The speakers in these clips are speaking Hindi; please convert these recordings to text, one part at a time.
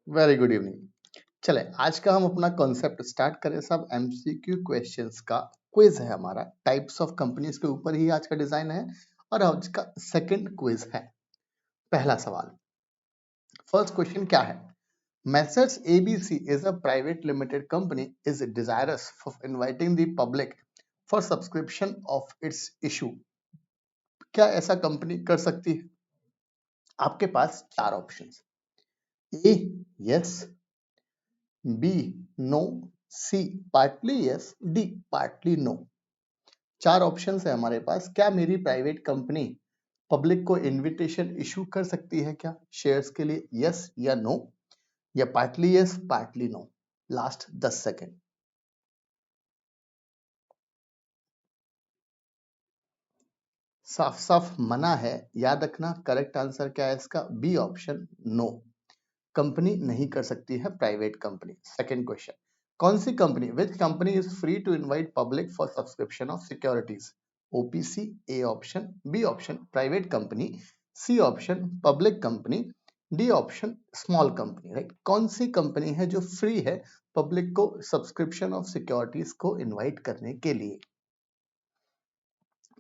Very good evening. चले आज का हम अपना कॉन्सेप्ट स्टार्ट करें। सब एमसीक्यू क्वेश्चंस का क्विज है हमारा। टाइप्स ऑफ कंपनीज के ऊपर ही आज का डिजाइन है और आज का सेकंड क्विज है। पहला सवाल, फर्स्ट क्वेश्चन क्या है? Messrs ABC is a private limited company is desirous of inviting the public for subscription of its issue। क्या ऐसा कंपनी कर सकती है? आपके पास चार options, A yes, B no, C partly yes, D partly no. चार ऑप्शंस है हमारे पास। क्या मेरी प्राइवेट कंपनी पब्लिक को इनविटेशन इशू कर सकती है क्या शेयर्स के लिए? यस या नो, या partly yes partly no. Last 10 second. साफ साफ मना है, याद रखना। करेक्ट आंसर क्या है इसका? B option, no. कंपनी नहीं कर सकती है प्राइवेट कंपनी। सेकंड क्वेश्चन, कौन सी company, which company is free to invite public for subscription of securities? OPC A option, B option private company, C option public company, D option small company. Right, कौन सी कंपनी है जो फ्री है पब्लिक को सब्सक्रिप्शन ऑफ सिक्योरिटीज को इनवाइट करने के लिए?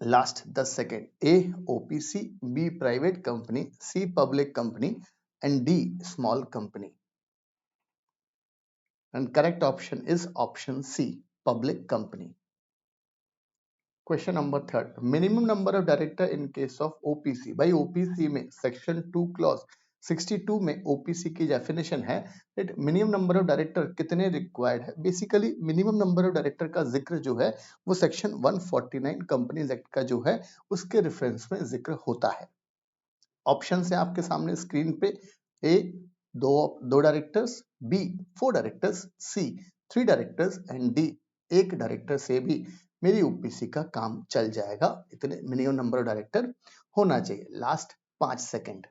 Last 10 second. A OPC, B private company, C public company and D small company. And correct option is option C, public company. Question number third, minimum number of director in case of OPC। भाई OPC में section 2 clause 62 में OPC की definition है that minimum number of director कितने required है। Basically minimum number of director का जिक्र जो है वो section 149 Companies Act का जो है उसके reference में जिक्र होता है। ऑप्शन है आपके सामने स्क्रीन पे। ए दो directors, B 4 directors, C 3 directors and D एक डायरेक्टर से भी मेरी ओपीसी का काम चल जाएगा। इतने मिनिमम नंबर ऑफ डायरेक्टर होना चाहिए। Last 5 second.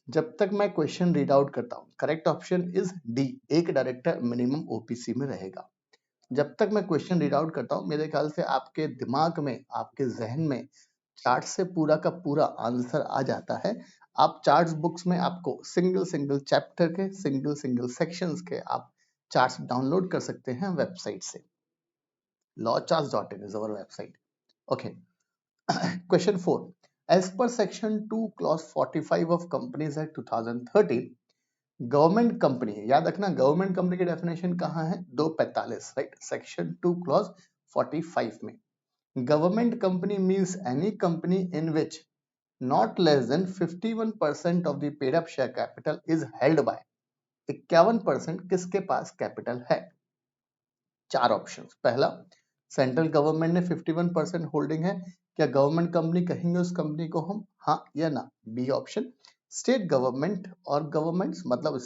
जब तक मैं क्वेश्चन रीड आउट करता हूं, करेक्ट ऑप्शन इज डी, एक डायरेक्टर मिनिमम ओपीसी में रहेगा। जब तक मैं क्वेश्चन रीड आउट करता हूं, मेरे ख्याल से आपके दिमाग में, आपके जहन में चार्ट से पूरा का पूरा आंसर आ जाता है। आप चार्ट्स बुक्स में आपको सिंगल सिंगल चैप्टर के, सिंगल सिंगल सेक्शंस के आप चार्ट्स डाउनलोड कर सकते हैं वेबसाइट से। lawcharts.in is our website. Okay. Question 4. As per section 2 clause 45 of Companies Act 2013, government company, याद रखना गवर्नमेंट कंपनी की डेफिनेशन कहाँ है? 245, राइट, सेक्शन 2 क्लॉज 45 में। Government company means any company in which not less than 51% of the paid up share capital is held by। 51% किसके पास कैपिटल है? चार ऑप्शंस। पहला, सेंट्रल गवर्नमेंट ने 51% होल्डिंग है, क्या गवर्नमेंट कंपनी कहेंगे उस कंपनी को हम? हाँ या ना। बी ऑप्शन, स्टेट गवर्नमेंट और गवर्नमेंट्स, मतलब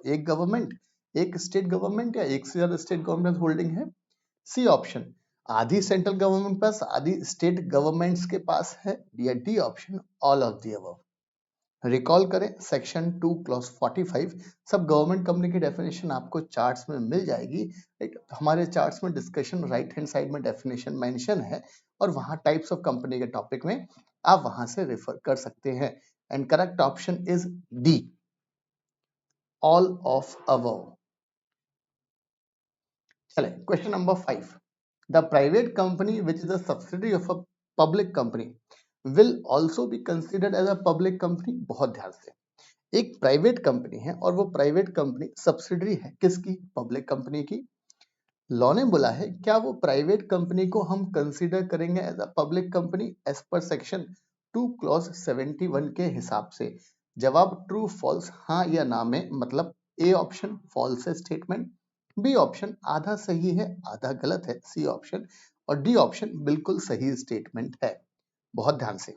एक गवर्नमेंट, एक स्टेट गवर्नमेंट या एक से ज्यादा स्टेट गवर्नमेंट होल्डिंग है। सी ऑप्शन, आधी सेंट्रल गवर्नमेंट पास, आधी स्टेट गवर्नमेंट्स के पास है, या D option, all of the above. Recall करें सेक्शन 2 क्लॉज 45। सब गवर्नमेंट कंपनी की डेफिनेशन आपको चार्ट्स में मिल जाएगी। एक हमारे चार्ट्स में डिस्कशन राइट हैंड साइड में डेफिनेशन मेंशन है और वहां टाइप्स ऑफ कंपनी के टॉपिक में आप वहां से रेफर कर सकते हैं। And correct option is D, all of above. चले question number 5, the private company which is a subsidiary of a public company will also be considered as a public company. बहुत ध्यान से, एक प्राइवेट कंपनी है और वो प्राइवेट कंपनी सब्सिडरी है किसकी? पब्लिक कंपनी की। लॉ ने बोला है क्या वो प्राइवेट कंपनी को हम कंसीडर करेंगे as a public company as per section 2 clause 71 के हिसाब से? जवाब ट्रू फॉल्स, हाँ या ना में, मतलब ए ऑप्शन फॉल्स है स्टेटमेंट, बी ऑप्शन आधा सही है आधा गलत है, सी ऑप्शन, और डी ऑप्शन बिल्कुल सही स्टेटमेंट है। बहुत ध्यान से,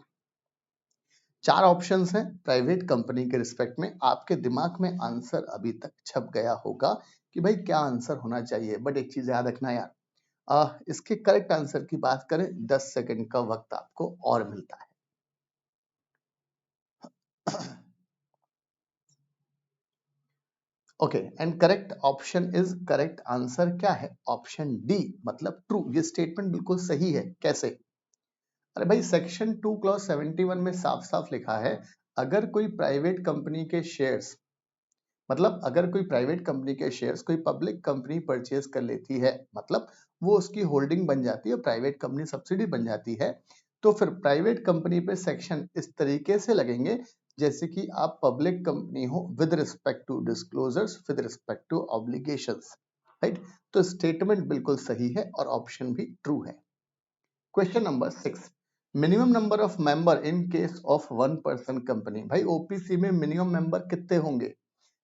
चार ऑप्शंस हैं प्राइवेट कंपनी के रिस्पेक्ट में। आपके दिमाग में आंसर अभी तक छप गया होगा कि भाई क्या आंसर होना चाहिए, बट एक चीज याद रखना यार, इसके करेक्ट आंसर की बात करें 10 सेकंड का वक्त आपको और मिलता है। Okay, and correct option is, correct answer क्या है? ऑप्शन डी, मतलब ट्रू। ये स्टेटमेंट बिल्कुल सही है। कैसे? अरे भाई सेक्शन 2 क्लॉज 71 में साफ साफ लिखा है, अगर कोई प्राइवेट कंपनी के शेयर्स मतलब अगर कोई प्राइवेट कंपनी के शेयर्स कोई पब्लिक कंपनी परचेज कर लेती है, मतलब वो उसकी होल्डिंग बन जाती है, प्राइवेट कंपनी सब्सिडी बन जाती है, तो फिर प्राइवेट कंपनी पे सेक्शन इस तरीके से लगेंगे जैसे कि आप पब्लिक कंपनी हो with respect to disclosures, with respect to obligations, right. तो स्टेटमेंट बिल्कुल सही है और ऑप्शन भी ट्रू है। Question number 6, minimum number of member in case of 1 person company. भाई ओपीसी में मिनिमम मेंबर कितने होंगे?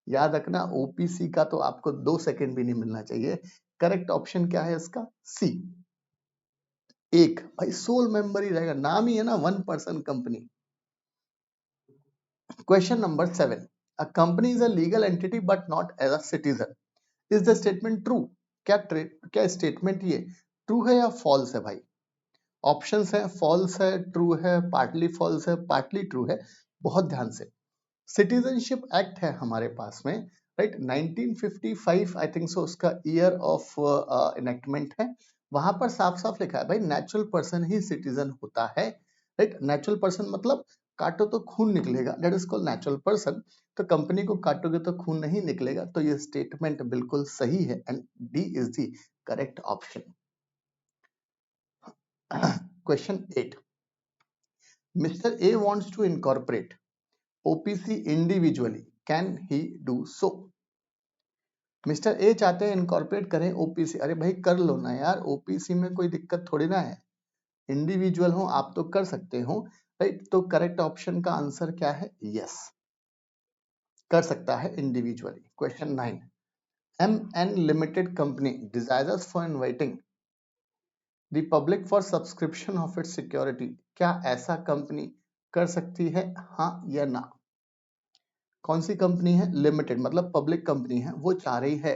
याद रखना ओपीसी का तो आपको 2 सेकंड भी नहीं मिलना चाहिए। करेक्ट ऑप्शन क्या है इसका? सी, एक। भाई सोल मेंबर ही रहेगा, नाम ही है ना 1 person company. Question number 7, a company is a legal entity but not as a citizen, is the statement true? क्या स्टेटमेंट ये ट्रू है या फॉल्स है? भाई ऑप्शंस है, फॉल्स है, ट्रू है, पार्टली फॉल्स है, पार्टली ट्रू है। बहुत ध्यान से, सिटीजनशिप एक्ट है हमारे पास में, राइट। 1955 आई थिंक सो उसका ईयर ऑफ इनेक्टमेंट है। वहां पर साफ साफ लिखा है भाई नेचुरल पर्सन ही सिटीजन होता है, राइट। नेचुरल पर्सन मतलब काटो तो खून निकलेगा, that is called natural person. तो कंपनी को काटोगे तो खून नहीं निकलेगा, तो ये स्टेटमेंट बिल्कुल सही है and D is the correct option. Question 8, Mr. A wants to incorporate OPC individually. Can he do so? Mister A चाहते हैं इनकॉर्पोरेट करें ओपीसी। अरे भाई कर लो ना यार, ओपीसी में कोई दिक्कत थोड़ी ना है, इंडिविजुअल हो आप तो कर सकते हो, राइट। तो करेक्ट ऑप्शन का आंसर क्या है? यस, कर सकता है individually. Question 9, M N limited company desires for inviting the public for subscription of its security. क्या ऐसा कंपनी कर सकती है, हाँ या ना? कौन सी कंपनी है? लिमिटेड, मतलब पब्लिक कंपनी है, वो चाह रही है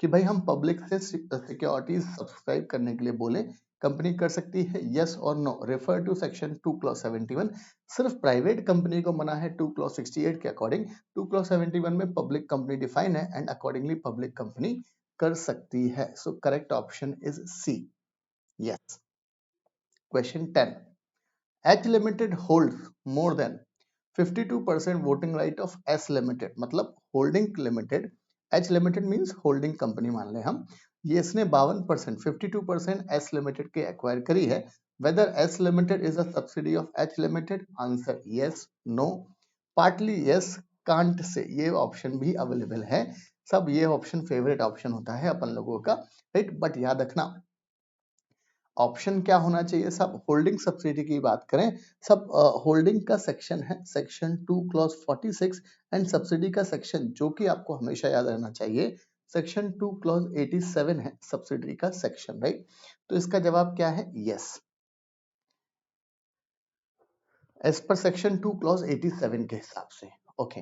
कि भाई हम पब्लिक से सिक्योरिटीज सब्सक्राइब करने के लिए बोले, कंपनी कर सकती है? यस और no, refer to section 2 clause 71। सिर्फ प्राइवेट कंपनी को मना है 2 क्लॉज 68 के अकॉर्डिंग, 2 क्लॉज 71 में पब्लिक कंपनी डिफाइन है एंड अकॉर्डिंगली पब्लिक कंपनी कर सकती है। So correct option is C, yes. Question 10, H limited holds more than 52% voting right of S limited, मतलब holding limited, H limited means holding company मान ले हम, ये इसने 52%, 52% एस लिमिटेड के एक्वायर करी है। Whether S limited is a subsidy of H limited? Answer yes, no, partly yes, can't say, ये ऑप्शन भी अवेलेबल है। सब ये ऑप्शन फेवरेट ऑप्शन होता है अपन लोगों का, राइट। बट याद रखना ऑप्शन क्या होना चाहिए? सब होल्डिंग सब्सिडी की बात करें, सब होल्डिंग का सेक्शन है सेक्शन 2 क्लॉज 46 एंड सब्सिडी का सेक्शन जो कि आपको हमेशा याद रहना चाहिए सेक्शन 2 क्लॉज 87 है सब्सिडी का सेक्शन, राइट। तो इसका जवाब क्या है? Yes, as per section 2 clause 87 के हिसाब से। Okay,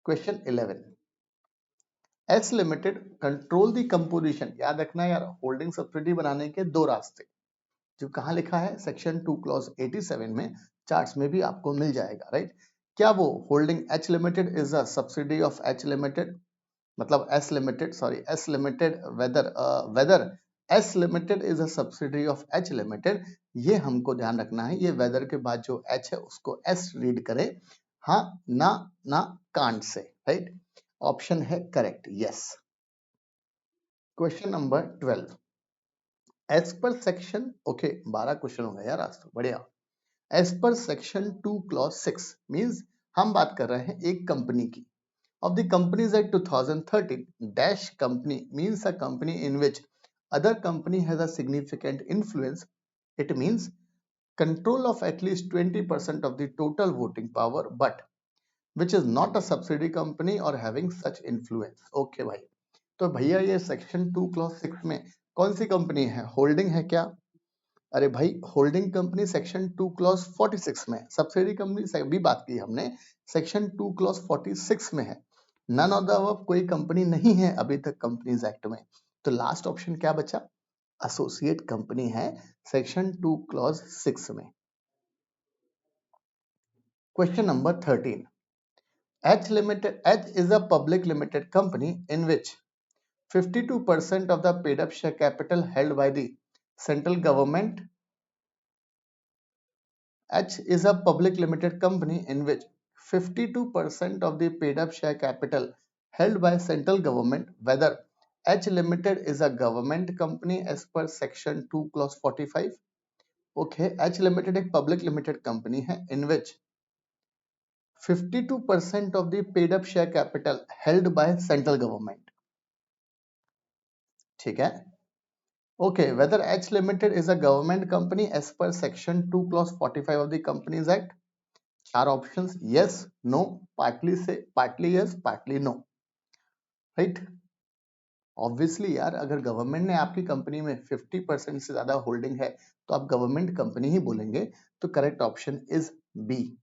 question 11, S limited control the composition. याद रखना यार, होल्डिंग सब्सिडी बनाने के दो रास्ते, जो कहाँ लिखा है सेक्शन 2 क्लॉज 87 में, चार्ट्स में भी आपको मिल जाएगा, राइट। क्या वो holding H limited is a subsidy of H limited, मतलब S limited, sorry S limited, whether S limited is a subsidy of H limited, ये हमको ध्यान रखना है। ये वेदर के बाद जो एच है उसको एस रीड करे, हाँ ना, ना कांट से, राइट। ऑप्शन है correct, yes. Question number 12, as per section, okay 12 question हो गए यार आज तो, बढ़िया। As per section 2 clause 6 means हम बात कर रहे हैं एक कंपनी की, of the Companies Act 2013 dash company means a company in which other company has a significant influence. It means control of at least 20% of the total voting power but which is not a subsidiary company or having such influence. Okay भाई, तो भैया ये सेक्शन 2 क्लॉज 6 में कौन सी कंपनी है? होल्डिंग है क्या? अरे भाई होल्डिंग कंपनी सेक्शन 2 क्लॉज 46 में, सब्सिडी कंपनी से भी बात की हमने, सेक्शन 2 क्लॉज 46 में है। नन ऑफ द अबव कोई कंपनी नहीं है अभी तक कंपनीज एक्ट में, तो लास्ट ऑप्शन क्या बचा? एसोसिएट कंपनी है सेक्शन 2 क्लॉज 6 में। Question number 13, H is a public limited company in which 52% of the paid up share capital held by the central government. H is a public limited company in which 52% of the paid up share capital held by central government, whether H Limited is a government company as per section 2 clause 45. Okay, H Limited एक public limited company है in which 52% of the paid up share capital held by central government. ठीक है. Okay, whether H Limited is a government company as per section 2 clause 45 of the Companies Act. चार ऑप्शंस, yes, no, partly से, partly yes, partly no. Right. Obviously यार, अगर गवर्नमेंट ने आपकी कंपनी में 50% से ज्यादा होल्डिंग है तो आप गवर्नमेंट कंपनी ही बोलेंगे. तो करेक्ट ऑप्शन इज बी.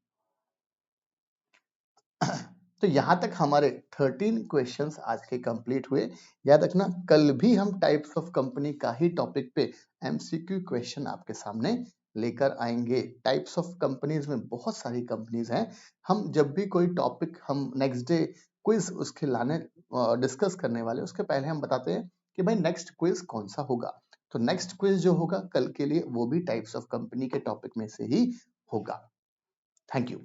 तो यहां तक हमारे 13 क्वेश्चंस आज के कंप्लीट हुए. याद रखना, कल भी हम टाइप्स ऑफ कंपनी का ही टॉपिक पे एमसीक्यू क्वेश्चन आपके सामने लेकर आएंगे. टाइप्स ऑफ कंपनीज में बहुत सारी कंपनीज हैं. हम जब भी कोई टॉपिक हम नेक्स्ट डे क्विज उसके लाने डिस्कस करने वाले, उसके पहले हम बताते हैं कि भाई नेक्स्ट क्विज कौन सा होगा. तो नेक्स्ट क्विज जो होगा कल के लिए वो भी टाइप्स ऑफ कंपनी के टॉपिक में से ही होगा. Thank you.